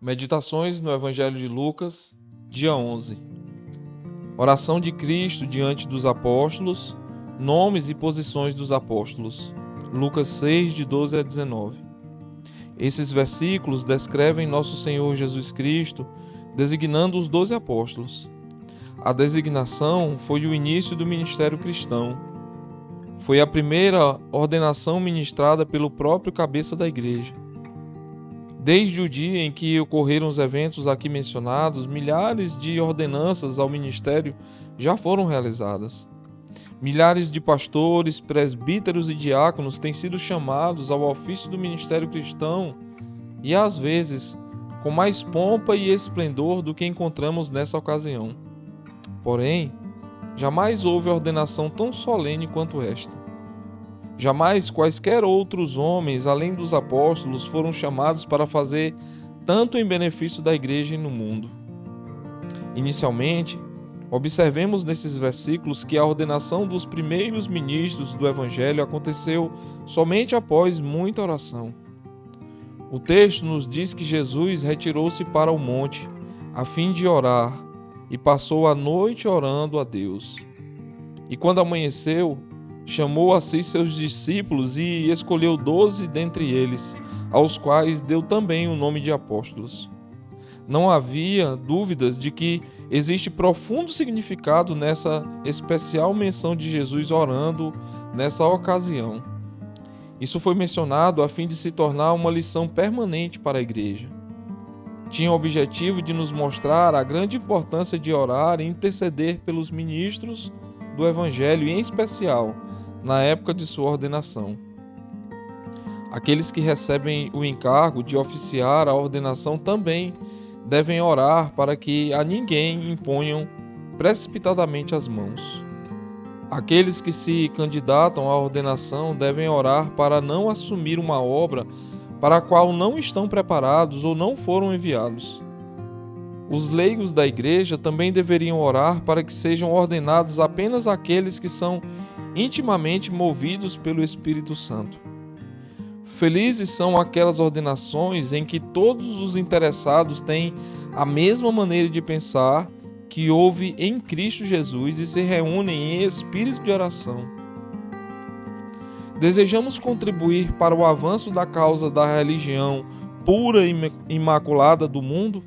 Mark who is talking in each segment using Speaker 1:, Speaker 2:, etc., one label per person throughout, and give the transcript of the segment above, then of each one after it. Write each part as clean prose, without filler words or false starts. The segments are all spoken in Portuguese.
Speaker 1: Meditações no Evangelho de Lucas, dia 11. Oração de Cristo diante dos apóstolos, nomes e posições dos apóstolos. Lucas 6, de 12 a 19. Esses versículos descrevem nosso Senhor Jesus Cristo designando os 12 apóstolos. A designação foi o início do ministério cristão. Foi a primeira ordenação ministrada pelo próprio cabeça da igreja. Desde o dia em que ocorreram os eventos aqui mencionados, milhares de ordenanças ao ministério já foram realizadas. Milhares de pastores, presbíteros e diáconos têm sido chamados ao ofício do ministério cristão e, às vezes, com mais pompa e esplendor do que encontramos nessa ocasião. Porém, jamais houve ordenação tão solene quanto esta. Jamais quaisquer outros homens, além dos apóstolos, foram chamados para fazer tanto em benefício da igreja e no mundo. Inicialmente, observemos nesses versículos que a ordenação dos primeiros ministros do Evangelho aconteceu somente após muita oração. O texto nos diz que Jesus retirou-se para o monte, a fim de orar, e passou a noite orando a Deus. E quando amanheceu, chamou a si seus discípulos e escolheu 12 dentre eles, aos quais deu também o nome de apóstolos. Não havia dúvidas de que existe profundo significado nessa especial menção de Jesus orando nessa ocasião. Isso foi mencionado a fim de se tornar uma lição permanente para a igreja. Tinha o objetivo de nos mostrar a grande importância de orar e interceder pelos ministros do Evangelho, e em especial na época de sua ordenação. Aqueles que recebem o encargo de oficiar a ordenação também devem orar para que a ninguém imponham precipitadamente as mãos. Aqueles que se candidatam à ordenação devem orar para não assumir uma obra para a qual não estão preparados ou não foram enviados. Os leigos da igreja também deveriam orar para que sejam ordenados apenas aqueles que são intimamente movidos pelo Espírito Santo. Felizes são aquelas ordenações em que todos os interessados têm a mesma maneira de pensar que houve em Cristo Jesus e se reúnem em espírito de oração. Desejamos contribuir para o avanço da causa da religião pura e imaculada do mundo?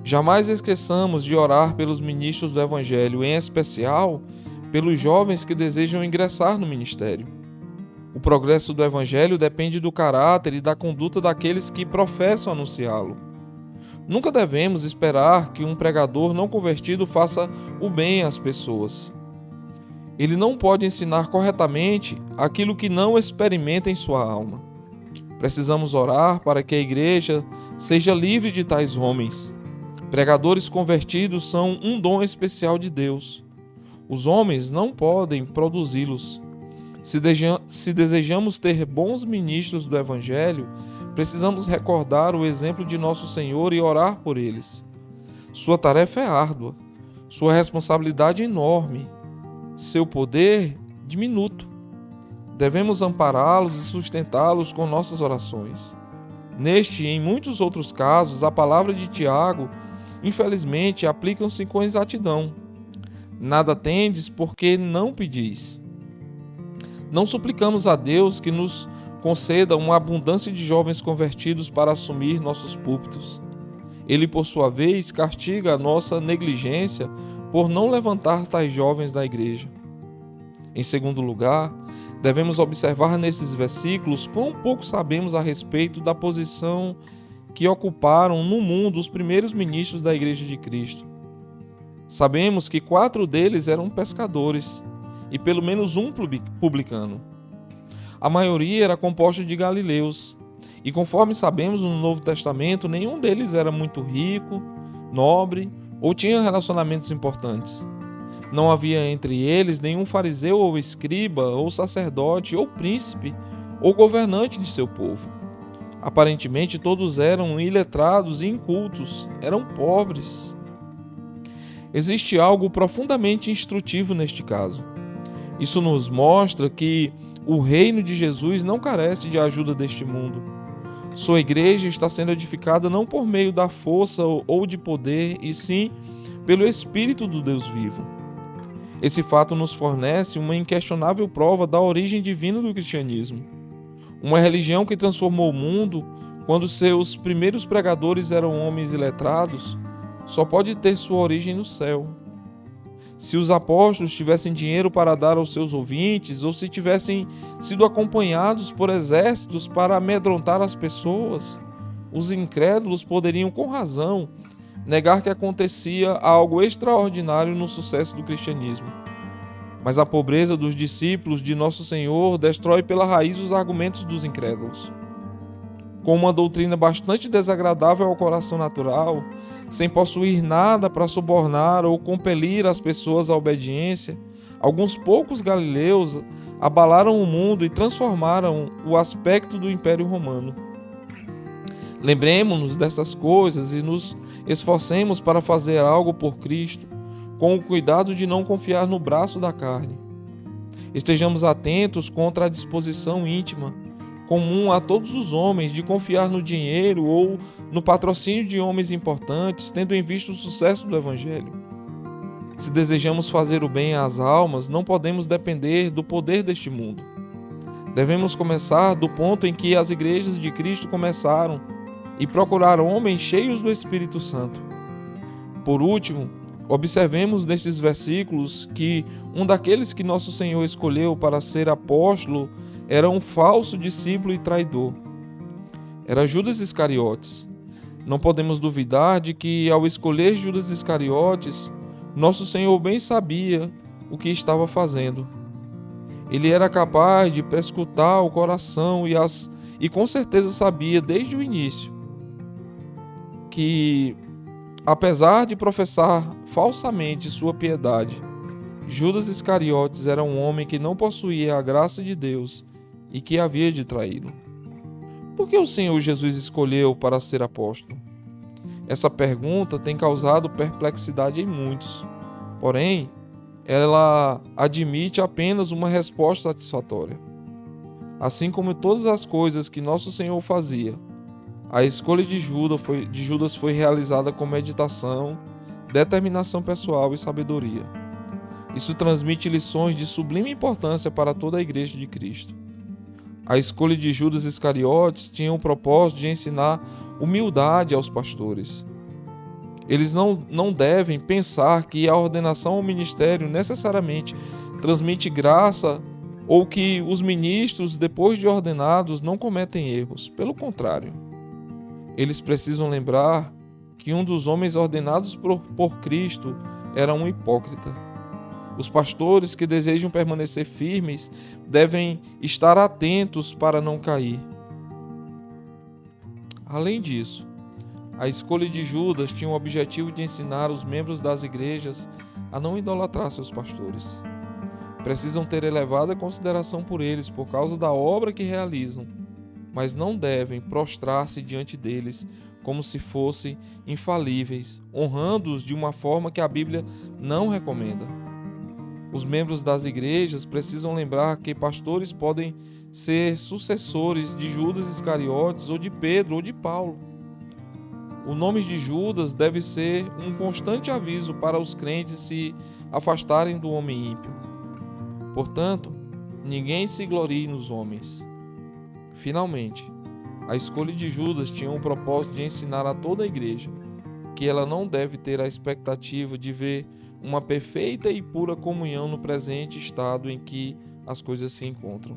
Speaker 1: Jamais esqueçamos de orar pelos ministros do Evangelho, em especial pelos jovens que desejam ingressar no ministério. O progresso do Evangelho depende do caráter e da conduta daqueles que professam anunciá-lo. Nunca devemos esperar que um pregador não convertido faça o bem às pessoas. Ele não pode ensinar corretamente aquilo que não experimenta em sua alma. Precisamos orar para que a igreja seja livre de tais homens. Pregadores convertidos são um dom especial de Deus. Os homens não podem produzi-los. Se desejamos ter bons ministros do Evangelho, precisamos recordar o exemplo de nosso Senhor e orar por eles. Sua tarefa é árdua, sua responsabilidade é enorme, seu poder diminuto. Devemos ampará-los e sustentá-los com nossas orações. Neste e em muitos outros casos, a palavra de Tiago, infelizmente, aplicam-se com exatidão. Nada tendes porque não pedis. Não suplicamos a Deus que nos conceda uma abundância de jovens convertidos para assumir nossos púlpitos. Ele, por sua vez, castiga a nossa negligência por não levantar tais jovens da igreja. Em segundo lugar, devemos observar nesses versículos quão pouco sabemos a respeito da posição que ocuparam no mundo os primeiros ministros da Igreja de Cristo. Sabemos que 4 deles eram pescadores e pelo menos um publicano. A maioria era composta de galileus, e conforme sabemos no Novo Testamento, nenhum deles era muito rico, nobre ou tinha relacionamentos importantes. Não havia entre eles nenhum fariseu ou escriba ou sacerdote ou príncipe ou governante de seu povo. Aparentemente todos eram iletrados e incultos, eram pobres. Existe algo profundamente instrutivo neste caso. Isso nos mostra que o reino de Jesus não carece de ajuda deste mundo. Sua igreja está sendo edificada não por meio da força ou de poder, e sim pelo Espírito do Deus vivo. Esse fato nos fornece uma inquestionável prova da origem divina do cristianismo. Uma religião que transformou o mundo quando seus primeiros pregadores eram homens iletrados, só pode ter sua origem no céu. Se os apóstolos tivessem dinheiro para dar aos seus ouvintes, ou se tivessem sido acompanhados por exércitos para amedrontar as pessoas, os incrédulos poderiam, com razão, negar que acontecia algo extraordinário no sucesso do cristianismo. Mas a pobreza dos discípulos de Nosso Senhor destrói pela raiz os argumentos dos incrédulos. Com uma doutrina bastante desagradável ao coração natural, sem possuir nada para subornar ou compelir as pessoas à obediência, alguns poucos galileus abalaram o mundo e transformaram o aspecto do Império Romano. Lembremos-nos dessas coisas e nos esforcemos para fazer algo por Cristo, com o cuidado de não confiar no braço da carne. Estejamos atentos contra a disposição íntima, comum a todos os homens, de confiar no dinheiro ou no patrocínio de homens importantes, tendo em vista o sucesso do Evangelho. Se desejamos fazer o bem às almas, não podemos depender do poder deste mundo. Devemos começar do ponto em que as igrejas de Cristo começaram e procurar homens cheios do Espírito Santo. Por último, observemos nestes versículos que um daqueles que nosso Senhor escolheu para ser apóstolo era um falso discípulo e traidor. Era Judas Iscariotes. Não podemos duvidar de que, ao escolher Judas Iscariotes, nosso Senhor bem sabia o que estava fazendo. Ele era capaz de perscrutar o coração e com certeza sabia desde o início que, apesar de professar falsamente sua piedade, Judas Iscariotes era um homem que não possuía a graça de Deus e que havia de traí-lo. Por que o Senhor Jesus escolheu para ser apóstolo? Essa pergunta tem causado perplexidade em muitos. Porém, ela admite apenas uma resposta satisfatória. Assim como todas as coisas que nosso Senhor fazia, a escolha de Judas foi realizada com meditação, determinação pessoal e sabedoria. Isso transmite lições de sublime importância para toda a Igreja de Cristo. A escolha de Judas Iscariotes tinha o propósito de ensinar humildade aos pastores. Eles não devem pensar que a ordenação ao ministério necessariamente transmite graça ou que os ministros, depois de ordenados, não cometem erros. Pelo contrário, eles precisam lembrar que um dos homens ordenados por Cristo era um hipócrita. Os pastores que desejam permanecer firmes devem estar atentos para não cair. Além disso, a escolha de Judas tinha o objetivo de ensinar os membros das igrejas a não idolatrar seus pastores. Precisam ter elevada consideração por eles por causa da obra que realizam, mas não devem prostrar-se diante deles como se fossem infalíveis, honrando-os de uma forma que a Bíblia não recomenda. Os membros das igrejas precisam lembrar que pastores podem ser sucessores de Judas Iscariotes ou de Pedro ou de Paulo. O nome de Judas deve ser um constante aviso para os crentes se afastarem do homem ímpio. Portanto, ninguém se glorie nos homens. Finalmente, a escolha de Judas tinha o propósito de ensinar a toda a igreja que ela não deve ter a expectativa de ver uma perfeita e pura comunhão no presente estado em que as coisas se encontram.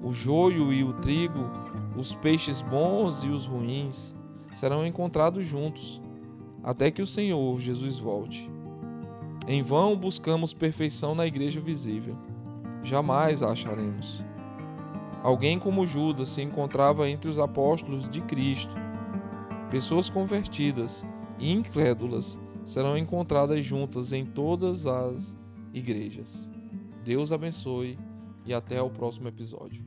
Speaker 1: O joio e o trigo, os peixes bons e os ruins, serão encontrados juntos, até que o Senhor Jesus volte. Em vão buscamos perfeição na igreja visível. Jamais a acharemos. Alguém como Judas se encontrava entre os apóstolos de Cristo. Pessoas convertidas e incrédulas serão encontradas juntas em todas as igrejas. Deus abençoe e até o próximo episódio.